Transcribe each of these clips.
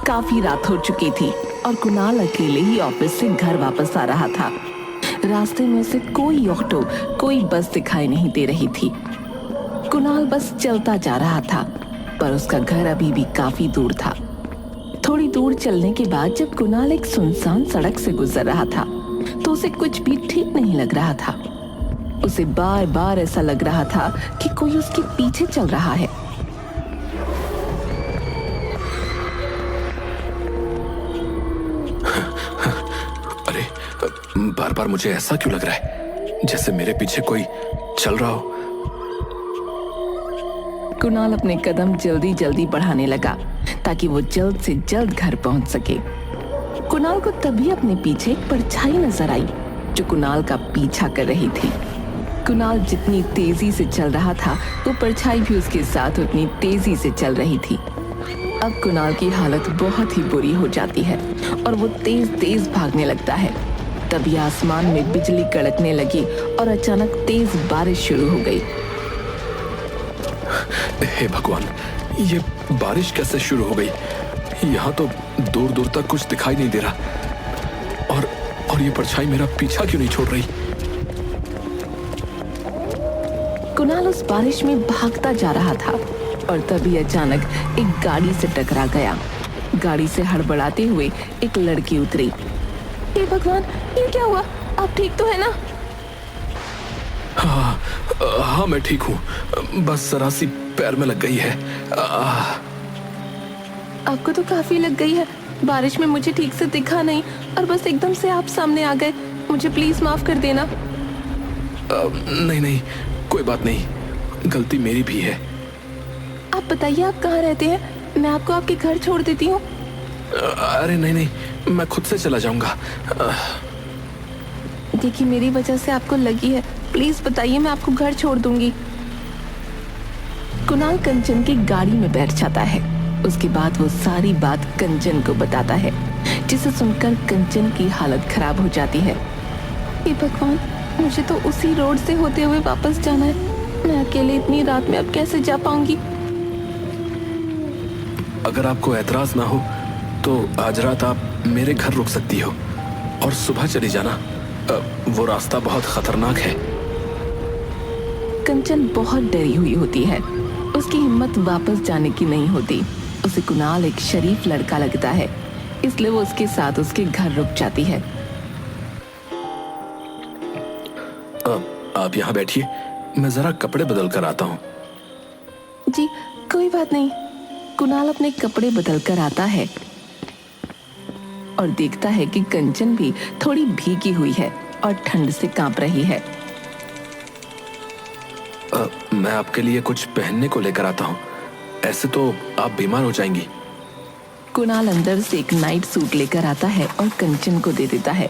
काफी रात हो चुकी थी और कुणाल अकेले ही ऑफिस से घर वापस आ रहा था। रास्ते में उसे कोई ऑटो, कोई बस दिखाई नहीं दे रही थी। कुणाल बस चलता जा रहा था, पर उसका घर अभी भी काफी दूर था। थोड़ी दूर चलने के बाद जब कुणाल एक सुनसान सड़क से गुजर रहा था, तो उसे कुछ भी ठीक नहीं लग रहा था। उसे बार बार ऐसा लग रहा था कि कोई उसके पीछे चल रहा है। अरे, बार बार मुझे ऐसा क्यों लग रहा है जैसे मेरे पीछे कोई चल रहा हो। कुणाल अपने कदम जल्दी जल्दी बढ़ाने लगा ताकि वो जल्द से जल्द घर पहुंच सके। कुणाल को तभी अपने पीछे एक परछाई नजर आई जो कुणाल का पीछा कर रही थी। कुणाल जितनी तेजी से चल रहा था, वो परछाई भी उसके साथ उतनी तेजी से चल रही थी। अब कुणाल की हालत बहुत ही बुरी हो जाती है और वो तेज तेज भागने लगता है। तभी आसमान में बिजली कड़कने लगी और अचानक तेज बारिश शुरू हो गई। हे भगवान, ये बारिश कैसे शुरू हो गई? यहाँ तो दूर दूर तक कुछ दिखाई नहीं दे रहा और ये परछाई मेरा पीछा क्यों नहीं छोड़ रही? कुणाल उस बारिश में भागता जा रहा था और तभी अचानक एक गाड़ी से टकरा गया। गाड़ी से हड़बड़ाते हुए एक लड़की उतरी। हे भगवान, ये क्या हुआ? आप ठीक तो है ना? हाँ, मैं ठीक हूँ, बस जरा सी पैर में लग गई है। आपको तो काफी लग गई है। बारिश में मुझे ठीक से दिखा नहीं और बस एकदम से आप सामने आ गए। मुझे प्लीज माफ कर देना। नहीं नहीं, कोई बात नहीं, गलती मेरी भी है। आप बताइए, आप कहाँ रहते हैं? मैं आपको आपके घर छोड़ देती हूँ। अरे नहीं नहीं, मैं खुद से चला जाऊंगा। देखिए, मेरी वजह से आपको लगी है, प्लीज बताइए, मैं आपको घर छोड़ दूंगी। कुणाल कंचन की गाड़ी में बैठ जाता है। उसके बाद वो सारी बात कंचन को बताता है, जिसे सुनकर कंचन की हालत खराब हो जाती है। हे भगवान, मुझे तो उसी रोड से होते हुए वापस जाना है। मैं अकेले इतनी रात में अब कैसे जा पाऊंगी? अगर आपको एतराज ना हो तो आज रात आप मेरे घर रुक सकती हो और सुबह चली जाना। वो रास्ता बहुत खतरनाक है। कंचन बहुत डरी हुई होती है। उसकी हिम्मत वापस जाने की नहीं होती। उसे कुणाल एक शरीफ लड़का लगता है, इसलिए वो उसके साथ उसके घर रुक जाती है। आप यहाँ बैठिए, मैं जरा कपड़े बदल कर आता हूँ। जी, कोई बात नहीं। कुणाल अपने कपड़े बदल कर आता है और देखता है कि कंचन भी थोड़ी भीगी हुई है और ठंड से कांप रही है। मैं आपके लिए कुछ पहनने को लेकर आता हूँ, ऐसे तो आप बीमार हो जाएंगी। कुणाल अंदर से एक नाइट सूट लेकर आता है और कंचन को दे देता है।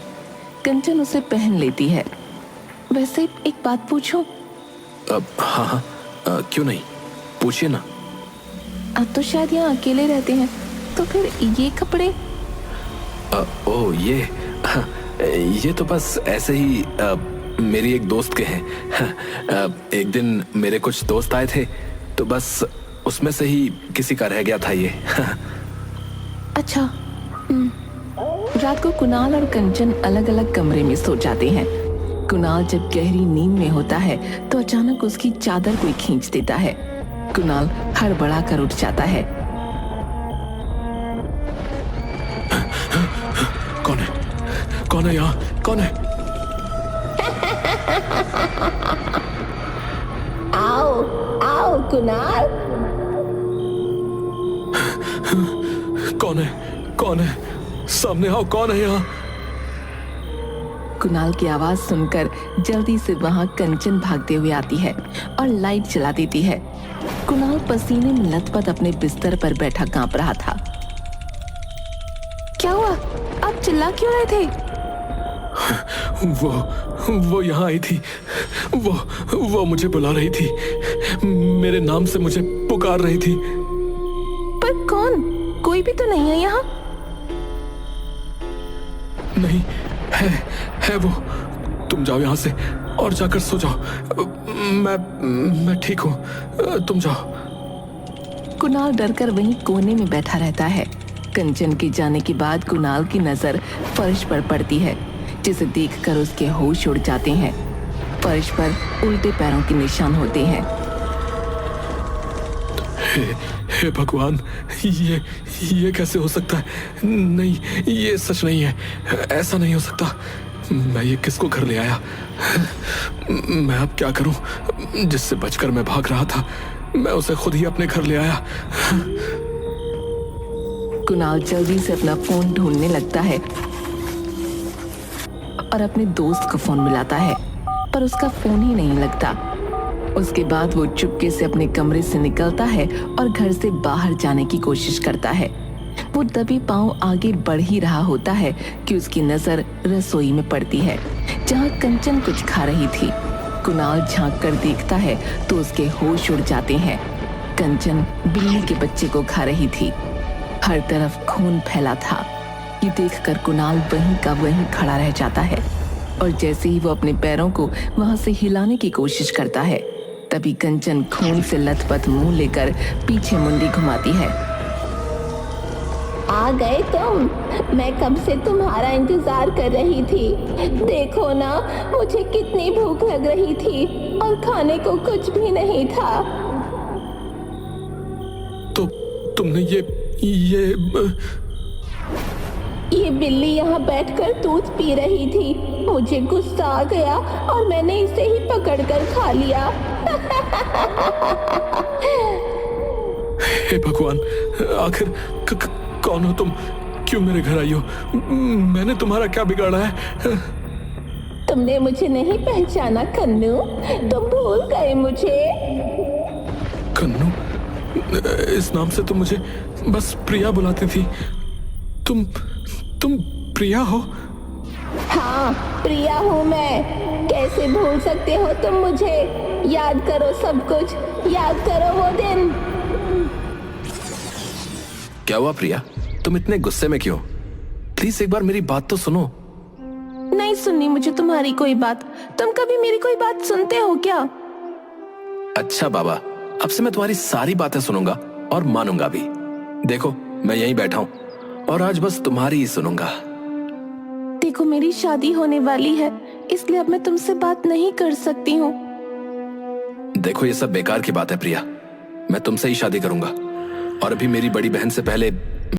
कंचन उसे पहन लेती है। वैसे एक बात पूछूं? हाँ हाँ, क्यों नहीं, पूछिए ना। आप तो शायद यहाँ अकेले रहते हैं, तो फिर ये कपड़े? ओ ये तो बस ऐसे ही मेरी एक दोस्त के हैं। एक दिन मेरे कुछ दोस्त आए थे, तो बस उसमें से ही किसी का रह गया था ये। अच्छा। रात को कुणाल और कंचन अलग अलग कमरे में सो जाते हैं। कुणाल जब गहरी नींद में होता है तो अचानक उसकी चादर कोई खींच देता है। कुणाल हड़बड़ा कर उठ जाता है। कौन है? कौन है यहाँ? कौन है? आओ आओ कुणाल। कौन है? कौन है? सामने आओ, कौन है यहाँ? कुणाल की आवाज सुनकर जल्दी से वहां कंचन भागते हुए आती है और लाइट जला देती है। कुणाल पसीने में लथपथ अपने बिस्तर पर बैठा कांप रहा था। क्या हुआ? आप चिल्ला क्यों रहे थे? वो यहाँ आई थी। वो मुझे बुला रही थी, मेरे नाम से मुझे पुकार रही थी। पर कौन? कोई भी तो नहीं है यहाँ। नहीं है वो। तुम जाओ यहाँ से और जाकर सो जाओ। मैं ठीक हूँ, तुम जाओ। कुणाल डरकर वहीं कोने में बैठा रहता है। कंचन के जाने के बाद कुणाल की नजर फर्श पर पड़ती है, जिसे देखकर उसके होश उड़ जाते हैं। फर्श पर उल्टे पैरों के निशान होते हैं। हे भगवान, ये कैसे हो सकता है? नहीं, ये सच नहीं है। ऐसा नहीं हो सकता। मैं ये किसको घर ले आया? मैं अब क्या करूं? जिससे बचकर मैं भाग रहा था, मैं उसे खुद ही अपने घर ले आया। कुणाल जल्दी से अपना फोन ढूंढने लगता है और अपने दोस्त को फोन मिलाता है, पर उसका फोन ही नहीं लगता। उसके बाद वो चुपके से अपने कमरे से निकलता है और घर से बाहर जाने की कोशिश करता है। वो दबे पांव आगे बढ़ ही रहा होता है कि उसकी नजर रसोई में पड़ती है, जहां कंचन कुछ खा रही थी। कुणाल झांक कर देखता है तो उसके होश उड़ जाते हैं। कंचन बिल्ली के बच्चे को खा रही थी। हर तरफ खून फैला था। ये देखकर कुणाल वहीं का वहीं खड़ा रह जाता है और जैसे ही वो अपने पैरों को वहां से हिलाने की कोशिश करता है, तभी कंचन खून से लथपथ मुंह लेकर पीछे मुंडी घुमाती है। आ गए तुम? मैं कब से तुम्हारा इंतजार कर रही थी। देखो ना, मुझे कितनी भूख लग रही थी और खाने को कुछ भी नहीं था। तो तुमने ये बिल्ली यहाँ बैठकर दूध पी रही थी। मुझे गुस्सा आ गया और मैंने इसे ही पकड़कर खा लिया। हे भगवान, आखिर कौन हो तुम? क्यों मेरे घर आई हो? मैंने तुम्हारा क्या बिगाड़ा है? तुमने मुझे नहीं पहचाना कन्नू? तुम भूल गए मुझे? कन्नू? इस नाम से तुम मुझे बस प्रिया बुलाती थी। तुम प्रिया हो? हाँ, प्रिया हूँ मैं। कैसे भूल सकते हो तुम मुझे? याद करो सब कुछ, याद करो वो दिन। क्या हुआ प्रिया? तुम इतने गुस्से में क्यों? प्लीज एक बार मेरी बात तो सुनो। नहीं सुननी मुझे तुम्हारी कोई बात। तुम कभी मेरी कोई बात सुनते हो क्या? अच्छा बाबा, अब से मैं तुम्हारी सारी बातें सुनूंगा और मानूंगा भी। देखो, मैं यहीं बैठा हूँ और आज बस तुम्हारी ही सुनूंगा। देखो, मेरी शादी होने वाली है, इसलिए अब मैं तुमसे बात नहीं कर सकती हूँ। देखो, ये सब बेकार की बात है प्रिया। मैं तुमसे ही शादी करूंगा और अभी मेरी बड़ी बहन से पहले